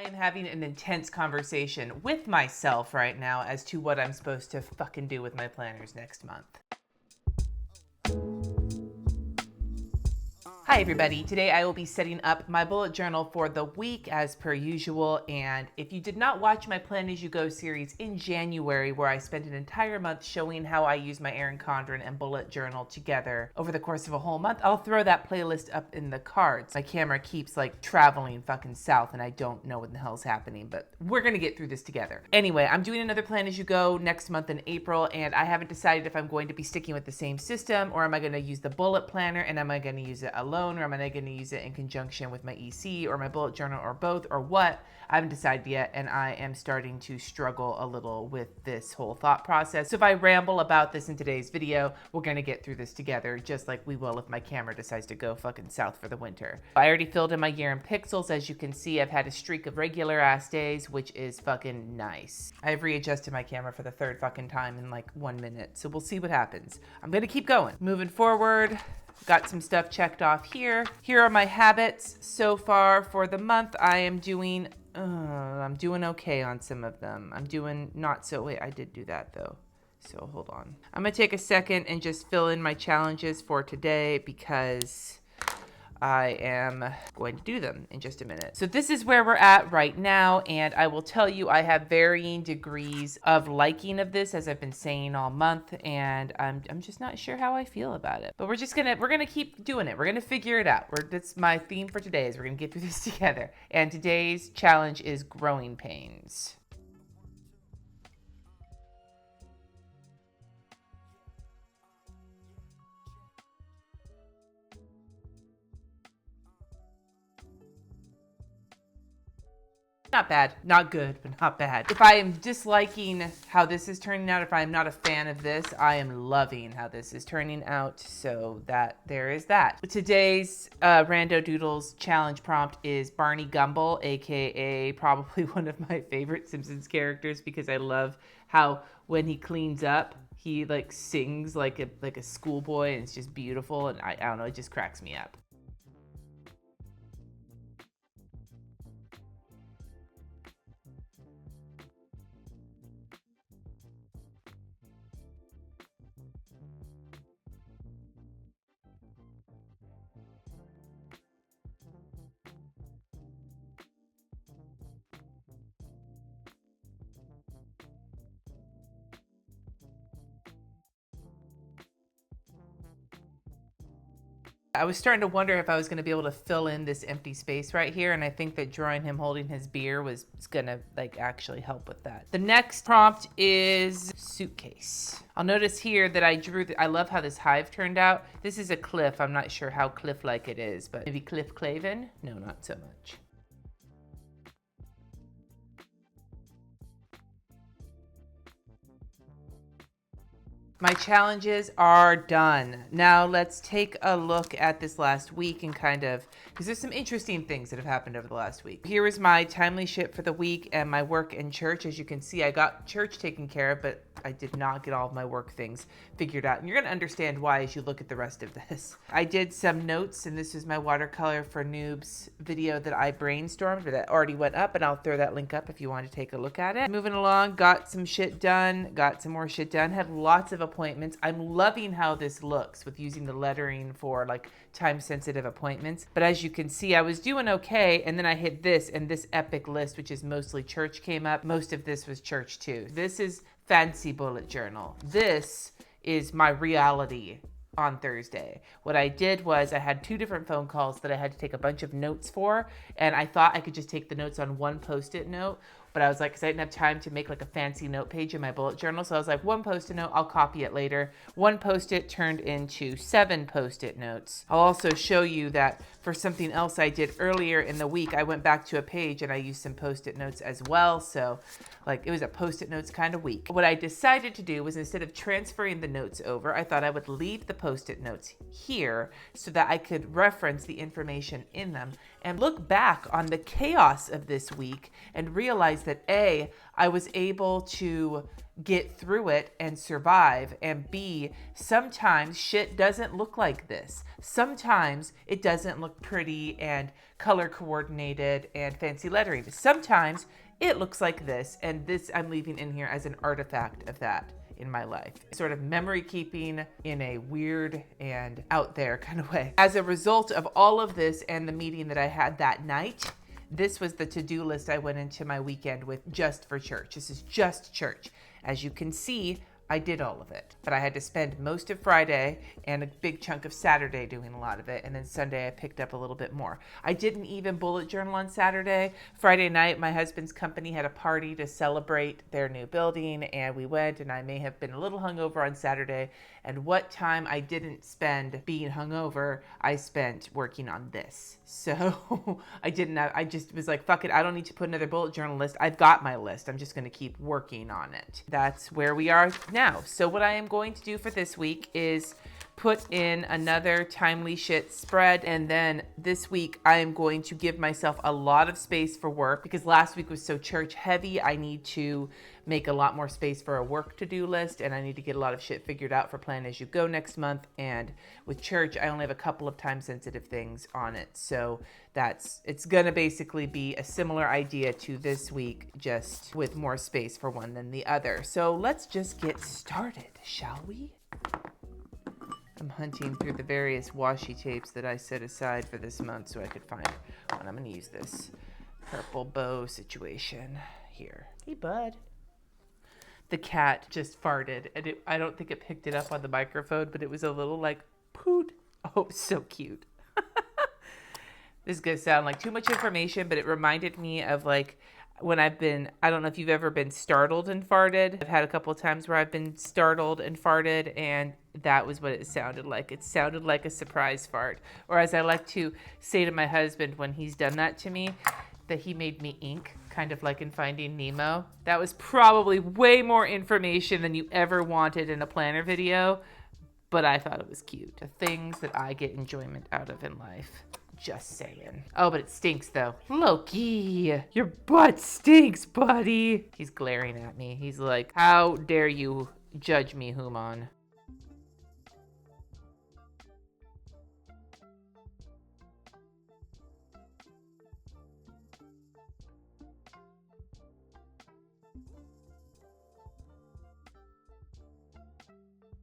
I am having an intense conversation with myself right now as to what I'm supposed to fucking do with my planners next month. Hi everybody, today I will be setting up my bullet journal for the week as per usual, and if you did not watch my Plan As You Go series in January where I spent an entire month showing how I use my Erin Condren and bullet journal together over the course of a whole month, I'll throw that playlist up in the cards. My camera keeps like traveling fucking south and I don't know what the hell's happening, but we're gonna get through this together. Anyway, I'm doing another Plan As You Go next month in April, and I haven't decided if I'm going to be sticking with the same system or am I gonna use the bullet planner and am I gonna use it alone, or am I going to use it in conjunction with my EC or my bullet journal or both or what? I haven't decided yet, and I am starting to struggle a little with this whole thought process. So if I ramble about this in today's video, we're going to get through this together, just like we will if my camera decides to go fucking south for the winter. I already filled in my year in pixels. As you can see, I've had a streak of regular ass days, which is fucking nice. I've readjusted my camera for the third fucking time in like 1 minute, so we'll see what happens. I'm going to keep going. Moving forward. Got some stuff checked off here. Here are my habits so far for the month. I'm doing okay on some of them. I'm doing not so, wait, I did do that though. So hold on. I'm gonna take a second and just fill in my challenges for today because I am going to do them in just a minute. So this is where we're at right now, and I will tell you I have varying degrees of liking of this, as I've been saying all month, and I'm just not sure how I feel about it. But we're gonna keep doing it. We're gonna figure it out. That's my theme for today, is we're gonna get through this together. And today's challenge is growing pains. Not bad, not good, but not bad. If I am disliking how this is turning out, if I'm not a fan of this, I am loving how this is turning out. So there is that. Today's Rando Doodles challenge prompt is Barney Gumble, aka probably one of my favorite Simpsons characters, because I love how when he cleans up, he like sings like a schoolboy, and it's just beautiful. And I don't know, it just cracks me up. I was starting to wonder if I was going to be able to fill in this empty space right here, and I think that drawing him holding his beer was going to like actually help with that. The next prompt is suitcase. I'll notice here that I love how this hive turned out. This is a cliff. I'm not sure how cliff-like it is, but maybe Cliff Clavin? No, not so much. My challenges are done. Now let's take a look at this last week and because there's some interesting things that have happened over the last week. Here is my timely shit for the week and my work in church. As you can see, I got church taken care of, but I did not get all of my work things figured out. And you're gonna understand why as you look at the rest of this. I did some notes, and this is my watercolor for noobs video that I brainstormed, or that already went up, and I'll throw that link up if you want to take a look at it. Moving along, got some shit done, got some more shit done, had lots of appointments. I'm loving how this looks with using the lettering for like time-sensitive appointments. But as you can see, I was doing okay, and then I hit this, and this epic list, which is mostly church, came up. Most of this was church too. This is fancy bullet journal. This is my reality on Thursday. What I did was I had 2 different phone calls that I had to take a bunch of notes for, and I thought I could just take the notes on one Post-it note, but I was like, because I didn't have time to make like a fancy note page in my bullet journal, so I was like, 1 Post-it note, I'll copy it later. 1 Post-it turned into 7 Post-it notes. I'll also show you that for something else I did earlier in the week, I went back to a page and I used some Post-it notes as well, so like it was a Post-it notes kind of week. What I decided to do was, instead of transferring the notes over, I thought I would leave the Post-it notes here so that I could reference the information in them and look back on the chaos of this week and realize that I was able to get through it and survive. And B, sometimes shit doesn't look like this. Sometimes it doesn't look pretty and color coordinated and fancy lettering. Sometimes it looks like this, and this I'm leaving in here as an artifact of that in my life. Sort of memory keeping in a weird and out there kind of way. As a result of all of this and the meeting that I had that night, this was the to-do list I went into my weekend with just for church. This is just church. As you can see, I did all of it, but I had to spend most of Friday and a big chunk of Saturday doing a lot of it. And then Sunday I picked up a little bit more. I didn't even bullet journal on Saturday. Friday night, my husband's company had a party to celebrate their new building, and we went, and I may have been a little hungover on Saturday. And what time I didn't spend being hungover, I spent working on this. So I just was like, fuck it. I don't need to put another bullet journal list. I've got my list. I'm just going to keep working on it. That's where we are now. So what I am going to do for this week is put in another timely shit spread. And then this week I am going to give myself a lot of space for work because last week was so church heavy. I need to make a lot more space for a work to-do list, and I need to get a lot of shit figured out for Plan As You Go next month. And with church, I only have a couple of time-sensitive things on it. So it's gonna basically be a similar idea to this week, just with more space for one than the other. So let's just get started, shall we? I'm hunting through the various washi tapes that I set aside for this month so I could find one. I'm gonna use this purple bow situation here. Hey, bud. The cat just farted, and I don't think it picked it up on the microphone, but it was a little like poot. Oh, so cute. This is going to sound like too much information, but it reminded me of like when I don't know if you've ever been startled and farted. I've had a couple of times where I've been startled and farted, and that was what it sounded like. It sounded like a surprise fart. Or as I like to say to my husband when he's done that to me, that he made me ink, kind of like in Finding Nemo. That was probably way more information than you ever wanted in a planner video, but I thought it was cute. The things that I get enjoyment out of in life. Just saying. Oh, but it stinks though. Loki, your butt stinks, buddy. He's glaring at me. He's like, how dare you judge me, Human?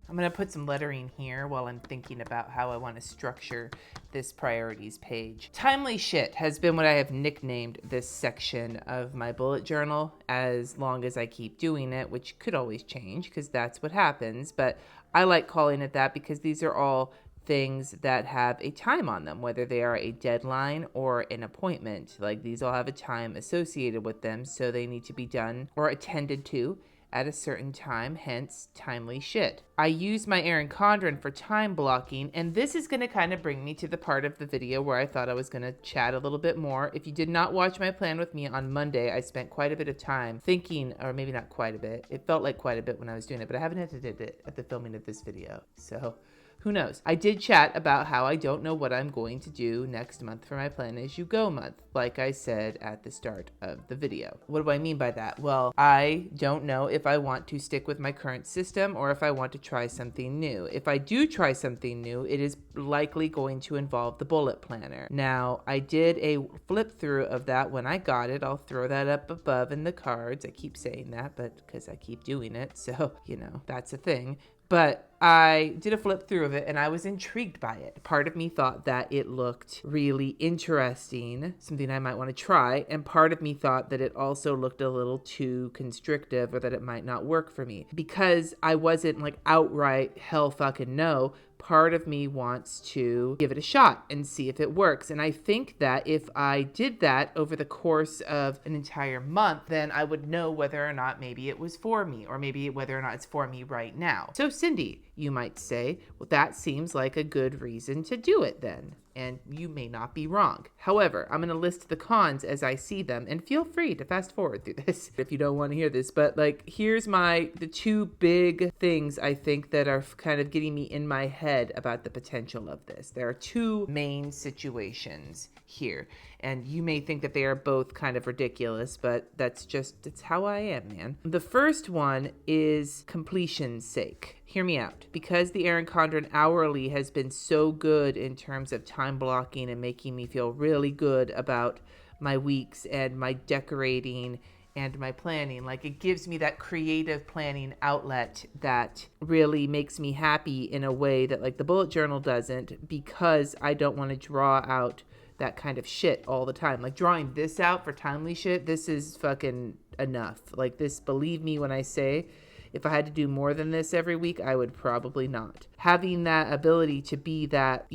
I'm going to put some lettering here while I'm thinking about how I want to structure this priorities page. Timely shit has been what I have nicknamed this section of my bullet journal as long as I keep doing it, which could always change because that's what happens. But I like calling it that because these are all things that have a time on them, whether they are a deadline or an appointment. Like these all have a time associated with them, so they need to be done or attended to at a certain time, hence timely shit. I use my Erin Condren for time blocking, and this is going to kind of bring me to the part of the video where I thought I was going to chat a little bit more. If you did not watch my plan with me on Monday, I spent quite a bit of time thinking, or maybe not quite a bit. It felt like quite a bit when I was doing it, but I haven't edited it at the filming of this video. So who knows? I did chat about how I don't know what I'm going to do next month for my Plan As You Go month, like I said at the start of the video. What do I mean by that? Well, I don't know if I want to stick with my current system or if I want to try something new. If I do try something new, it is likely going to involve the bullet planner. Now, I did a flip through of that when I got it. I'll throw that up above in the cards. I keep saying that, but because I keep doing it, so, you know, that's a thing. But I did a flip through of it and I was intrigued by it. Part of me thought that it looked really interesting, something I might want to try. And part of me thought that it also looked a little too constrictive or that it might not work for me. Because I wasn't like outright hell fucking no, part of me wants to give it a shot and see if it works. And I think that if I did that over the course of an entire month, then I would know whether or not maybe it was for me or maybe whether or not it's for me right now. So Cindy, you might say, well, that seems like a good reason to do it then. And you may not be wrong. However, I'm going to list the cons as I see them, and feel free to fast forward through this if you don't want to hear this. But like, here's the two big things I think that are kind of getting me in my head about the potential of this. There are two main situations here, and you may think that they are both kind of ridiculous, but it's how I am, man. The first one is completion's sake. Hear me out. Because the Erin Condren Hourly has been so good in terms of time blocking and making me feel really good about my weeks and my decorating and my planning, like, it gives me that creative planning outlet that really makes me happy in a way that like the bullet journal doesn't, because I don't want to draw out that kind of shit all the time. Like, drawing this out for timely shit, this is fucking enough. Like, this, believe me when I say, if I had to do more than this every week, I would probably not. Having that ability to be that,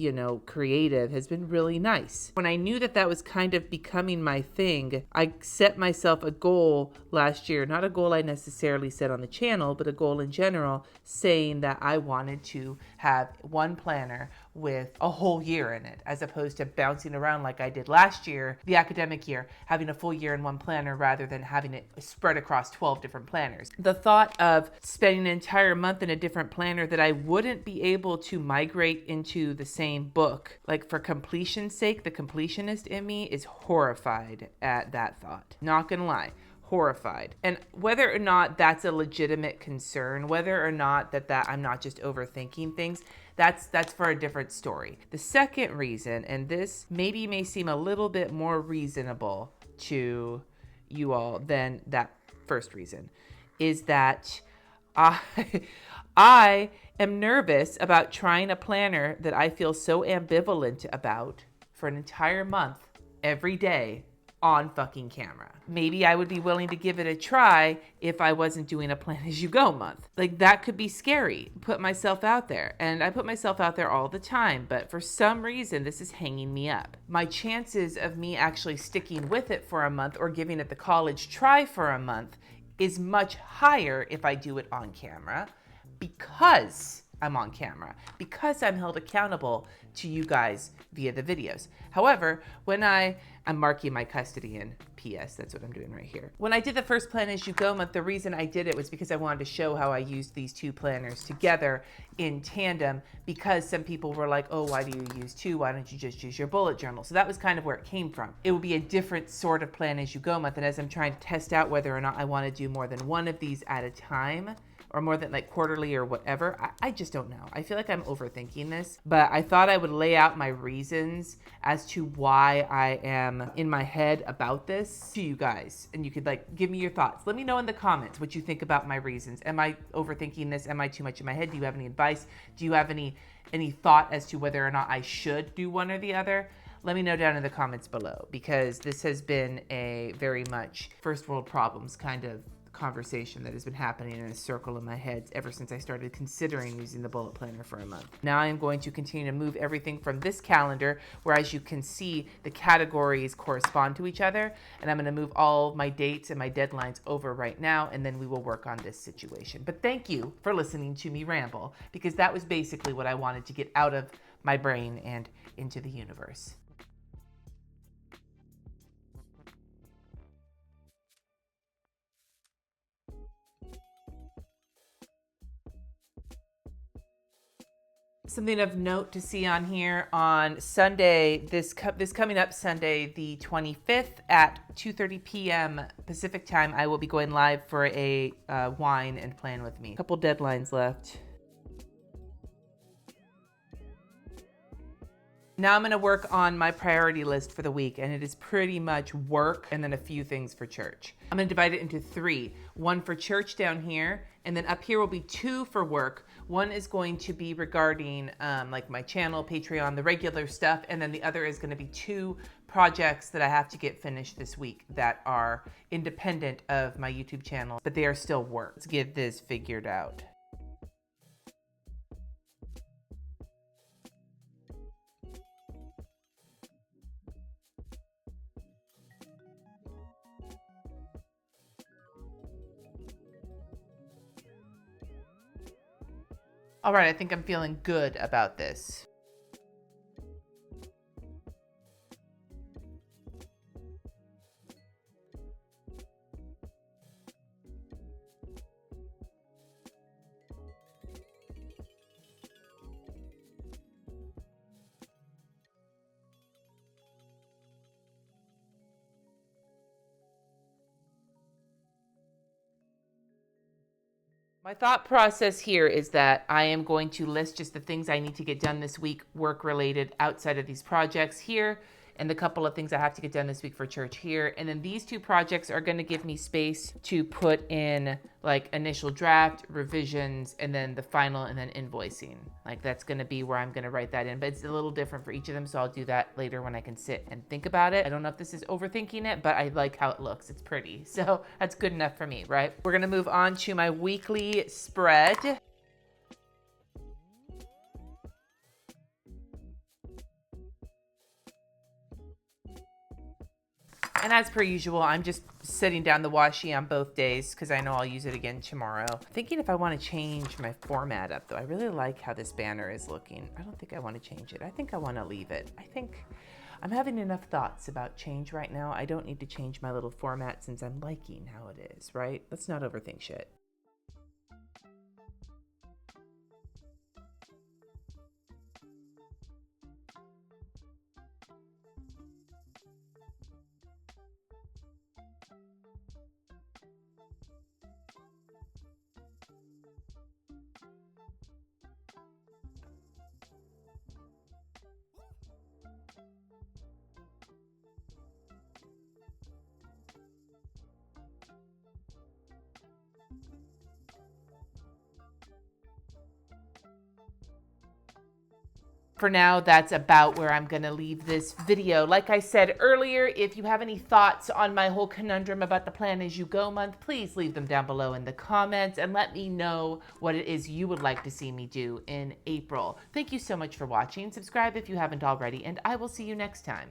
creative has been really nice. When I knew that was kind of becoming my thing, I set myself a goal last year, not a goal I necessarily set on the channel, but a goal in general, saying that I wanted to have one planner with a whole year in it, as opposed to bouncing around like I did last year, the academic year, having a full year in one planner rather than having it spread across 12 different planners. The thought of spending an entire month in a different planner that I wouldn't be able to migrate into the same book, like, for completion's sake, the completionist in me is horrified at that thought. Not gonna lie. Horrified. And whether or not that's a legitimate concern, whether or not that I'm not just overthinking things, that's for a different story. The second reason, and this maybe may seem a little bit more reasonable to you all than that first reason, is that I am nervous about trying a planner that I feel so ambivalent about for an entire month every day on fucking camera. Maybe I would be willing to give it a try if I wasn't doing a plan as you go month. Like, that could be scary. Put myself out there. And I put myself out there all the time, but for some reason, this is hanging me up. My chances of me actually sticking with it for a month or giving it the college try for a month is much higher if I do it on camera, because I'm on camera, because I'm held accountable to you guys via the videos. However, when I'm marking my custody in PS, that's what I'm doing right here. When I did the first Plan As You Go month, the reason I did it was because I wanted to show how I used these two planners together in tandem, because some people were like, oh, why do you use two? Why don't you just use your bullet journal? So that was kind of where it came from. It would be a different sort of Plan As You Go month. And as I'm trying to test out whether or not I want to do more than one of these at a time, or more than like quarterly or whatever, I just don't know. I feel like I'm overthinking this, but I thought I would lay out my reasons as to why I am in my head about this to you guys. And you could like give me your thoughts. Let me know in the comments what you think about my reasons. Am I overthinking this? Am I too much in my head? Do you have any advice? Do you have any thought as to whether or not I should do one or the other? Let me know down in the comments below, because this has been a very much first world problems kind of conversation that has been happening in a circle in my head ever since I started considering using the bullet planner for a month. Now I am going to continue to move everything from this calendar, where, as you can see, the categories correspond to each other, and I'm going to move all my dates and my deadlines over right now, and then we will work on this situation. But thank you for listening to me ramble, because that was basically what I wanted to get out of my brain and into the universe. Something of note to see on here on Sunday, this coming up Sunday, the 25th at 2:30 p.m. Pacific time, I will be going live for a wine and plan with me. A couple deadlines left. Now I'm going to work on my priority list for the week, and it is pretty much work and then a few things for church. I'm going to divide it into three. One for church down here, and then up here will be two for work. One is going to be regarding like my channel, Patreon, the regular stuff, and then the other is going to be two projects that I have to get finished this week that are independent of my YouTube channel, but they are still work. Let's get this figured out. All right, I think I'm feeling good about this. My thought process here is that I am going to list just the things I need to get done this week, work related, outside of these projects here, and the couple of things I have to get done this week for church here. And then these two projects are going to give me space to put in like initial draft, revisions, and then the final, and then invoicing. Like that's going to be where I'm going to write that in, but it's a little different for each of them. So I'll do that later when I can sit and think about it. I don't know if this is overthinking it, but I like how it looks. It's pretty. So that's good enough for me, right? We're going to move on to my weekly spread. And as per usual, I'm just setting down the washi on both days because I know I'll use it again tomorrow. Thinking if I want to change my format up though. I really like how this banner is looking. I don't think I want to change it. I think I want to leave it. I think I'm having enough thoughts about change right now. I don't need to change my little format since I'm liking how it is, right? Let's not overthink shit. For now, that's about where I'm gonna leave this video. Like I said earlier, if you have any thoughts on my whole conundrum about the Plan As You Go month, please leave them down below in the comments and let me know what it is you would like to see me do in April. Thank you so much for watching. Subscribe if you haven't already, and I will see you next time.